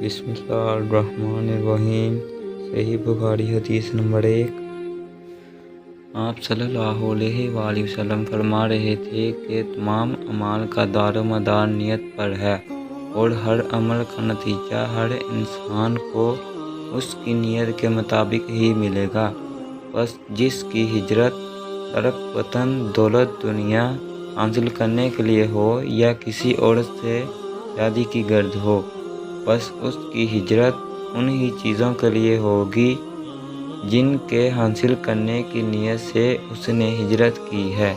بسم اللہ الرحمن الرحیم۔ صحیح بخاری حدیث نمبر 1۔ آپ صلی اللہ علیہ وآلہ وسلم فرما رہے تھے کہ تمام اعمال کا دار و مدار نیت پر ہے، اور ہر عمل کا نتیجہ ہر انسان کو اس کی نیت کے مطابق ہی ملے گا۔ بس جس کی ہجرت ترک وطن دولت دنیا حاصل کرنے کے لیے ہو یا کسی عورت سے شادی کی غرض ہو، بس اس کی ہجرت انہی چیزوں کے لیے ہوگی جن کے حاصل کرنے کی نیت سے اس نے ہجرت کی ہے۔